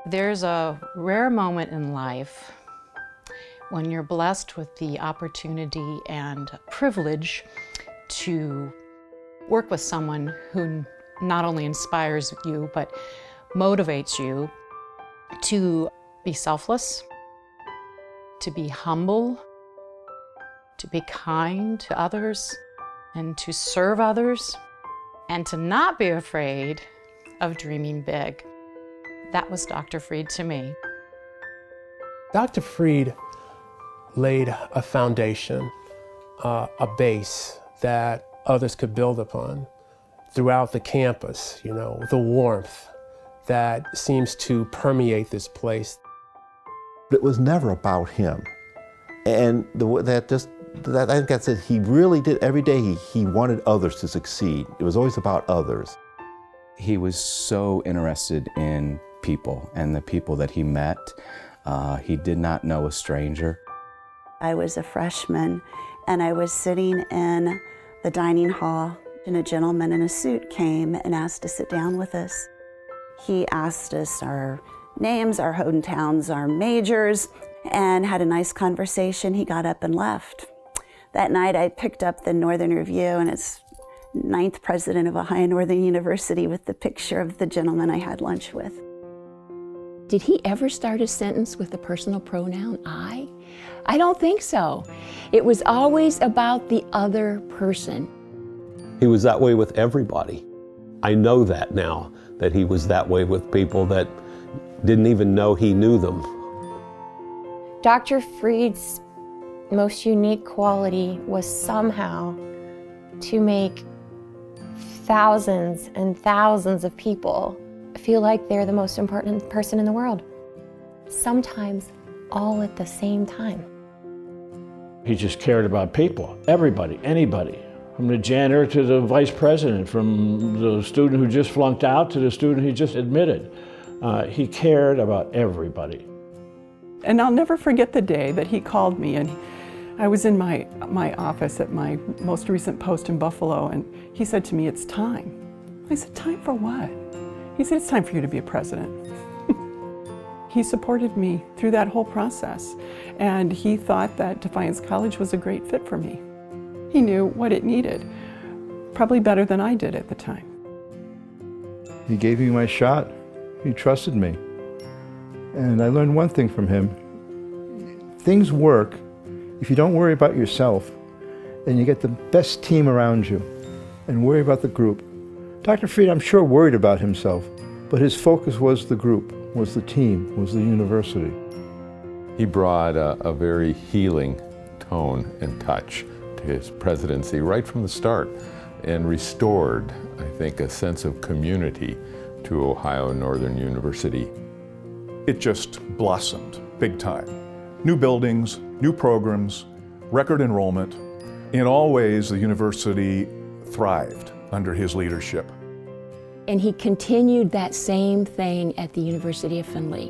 There's a rare moment in life when you're blessed with the opportunity and privilege to work with someone who not only inspires you, but motivates you to be selfless, to be humble, to be kind to others, and to serve others, and to not be afraid of dreaming big. That was Dr. Freed to me. Dr. Freed laid a foundation, a base that others could build upon throughout the campus, the warmth that seems to permeate this place. It was never about him. And I think that's it. He really did, every day he wanted others to succeed. It was always about others. He was so interested in people and the people that he met. He did not know a stranger. I was a freshman and I was sitting in the dining hall and a gentleman in a suit came and asked to sit down with us. He asked us our names, our hometowns, our majors, and had a nice conversation. He got up and left. That night I picked up the Northern Review and it's 9th president of Ohio Northern University with the picture of the gentleman I had lunch with. Did he ever start a sentence with the personal pronoun I? I don't think so. It was always about the other person. He was that way with everybody. I know that now, that he was that way with people that didn't even know he knew them. Dr. Freed's most unique quality was somehow to make thousands and thousands of people feel like they're the most important person in the world. Sometimes all at the same time. He just cared about people, everybody, anybody. From the janitor to the vice president, from the student who just flunked out to the student he just admitted. He cared about everybody. And I'll never forget the day that he called me, and I was in my office at my most recent post in Buffalo, and he said to me, "It's time." I said, "Time for what?" He said, "It's time for you to be a president." He supported me through that whole process, and he thought that Defiance College was a great fit for me. He knew what it needed, probably better than I did at the time. He gave me my shot. He trusted me. And I learned one thing from him. Things work if you don't worry about yourself and you get the best team around you and worry about the group. Dr. Freed, I'm sure, worried about himself, but his focus was the group, was the team, was the university. He brought a very healing tone and touch to his presidency right from the start and restored, I think, a sense of community to Ohio Northern University. It just blossomed big time. New buildings, new programs, record enrollment. In all ways, the university thrived under his leadership. And he continued that same thing at the University of Findlay.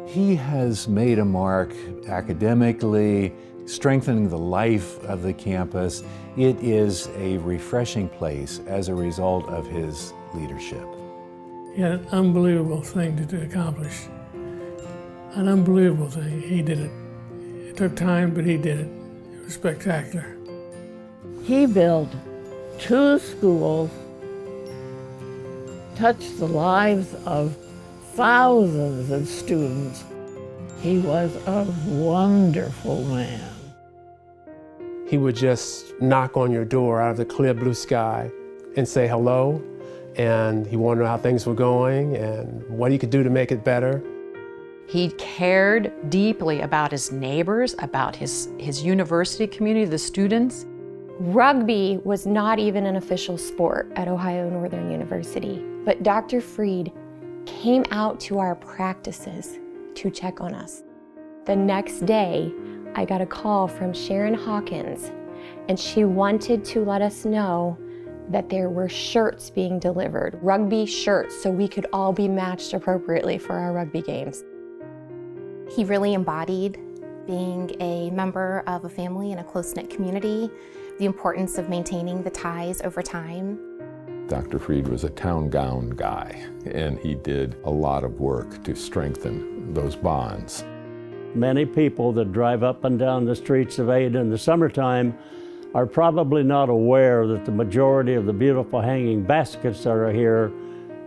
He has made a mark academically, strengthening the life of the campus. It is a refreshing place as a result of his leadership. He had an unbelievable thing to accomplish. An unbelievable thing. He did it. It took time, but he did it. It was spectacular. He built 2 schools, touched the lives of thousands of students. He was a wonderful man. He would just knock on your door out of the clear blue sky and say hello, and he wanted to know how things were going and what he could do to make it better. He cared deeply about his neighbors, about his university community, the students. Rugby was not even an official sport at Ohio Northern University, but Dr. Freed came out to our practices to check on us. The next day, I got a call from Sharon Hawkins, and she wanted to let us know that there were shirts being delivered, rugby shirts, so we could all be matched appropriately for our rugby games. He really embodied being a member of a family and a close-knit community, the importance of maintaining the ties over time. Dr. Freed was a town gown guy, and he did a lot of work to strengthen those bonds. Many people that drive up and down the streets of Ada in the summertime are probably not aware that the majority of the beautiful hanging baskets that are here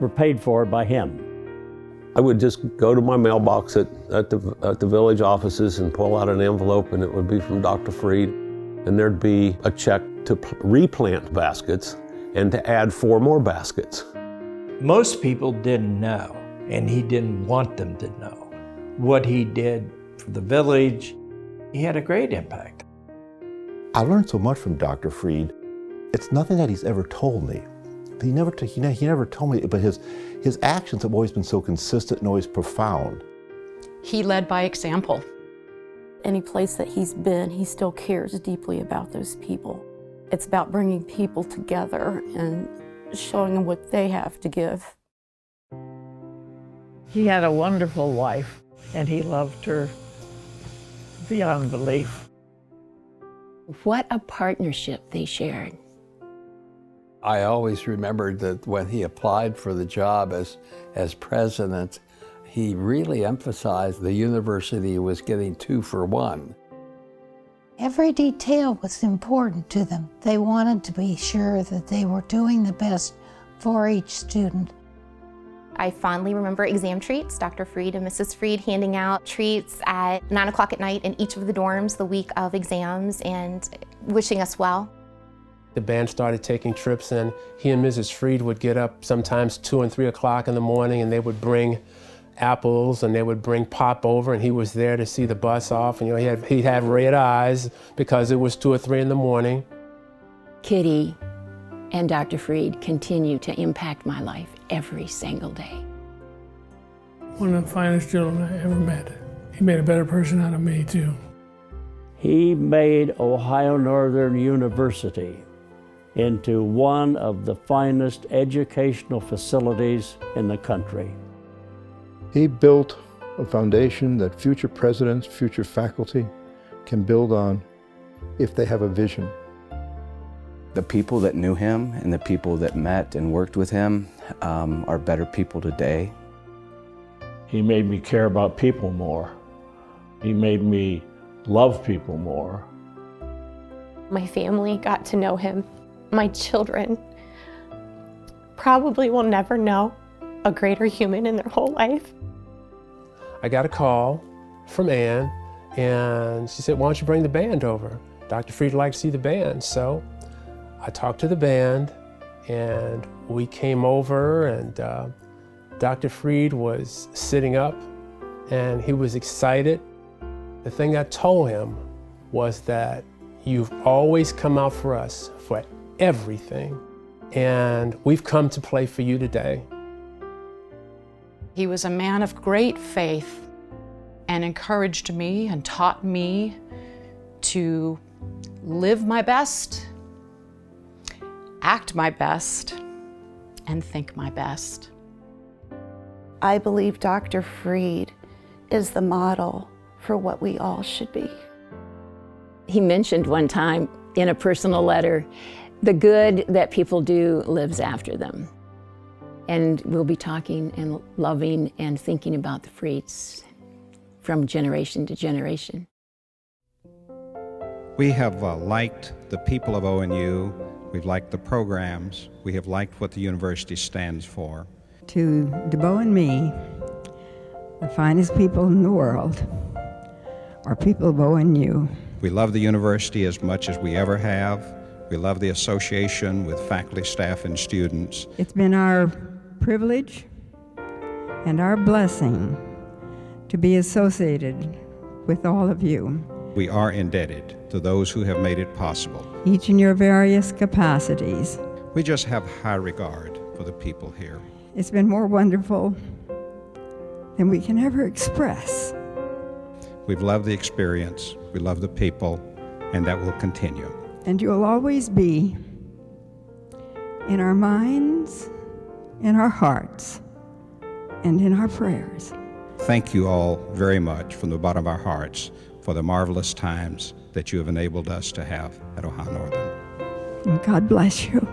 were paid for by him. I would just go to my mailbox at the village offices and pull out an envelope, and it would be from Dr. Freed. And there'd be a check to replant baskets and to add 4 more baskets. Most people didn't know, and he didn't want them to know what he did for the village. He had a great impact. I learned so much from Dr. Freed. It's nothing that he's ever told me. He never told me, but his actions have always been so consistent and always profound. He led by example. Any place that he's been, he still cares deeply about those people. It's about bringing people together and showing them what they have to give. He had a wonderful wife, and he loved her beyond belief. What a partnership they shared. I always remembered that when he applied for the job as president, he really emphasized the university was getting 2 for 1. Every detail was important to them. They wanted to be sure that they were doing the best for each student. I fondly remember exam treats, Dr. Freed and Mrs. Freed handing out treats at 9 o'clock at night in each of the dorms the week of exams and wishing us well. The band started taking trips, and he and Mrs. Freed would get up sometimes 2 and 3 o'clock in the morning, and they would bring apples and they would bring pop over, and he was there to see the bus off. And he'd have red eyes because it was 2 or 3 in the morning. Kitty and Dr. Freed continue to impact my life every single day. One of the finest gentlemen I ever met. He made a better person out of me, too. He made Ohio Northern University into one of the finest educational facilities in the country. He built a foundation that future presidents, future faculty can build on if they have a vision. The people that knew him and the people that met and worked with him are better people today. He made me care about people more. He made me love people more. My family got to know him. My children probably will never know a greater human in their whole life. I got a call from Ann, and she said, "Why don't you bring the band over? Dr. Freed would like to see the band." So I talked to the band, and we came over, and Dr. Freed was sitting up, and he was excited. The thing I told him was that you've always come out for us for everything, and we've come to play for you today. He was a man of great faith and encouraged me and taught me to live my best, act my best, and think my best. I believe Dr. Freed is the model for what we all should be. He mentioned one time in a personal letter, the good that people do lives after them. And we'll be talking and loving and thinking about the Freeds from generation to generation. We have liked the people of ONU. We've liked the programs. We have liked what the university stands for. To DeBow and me, the finest people in the world are people of ONU. We love the university as much as we ever have. We love the association with faculty, staff, and students. It's been our privilege and our blessing to be associated with all of you. We are indebted to those who have made it possible. Each in your various capacities. We just have high regard for the people here. It's been more wonderful than we can ever express. We've loved the experience, we love the people, and that will continue. And you'll always be in our minds, in our hearts, and in our prayers. Thank you all very much from the bottom of our hearts for the marvelous times that you have enabled us to have at Ohio Northern. And God bless you.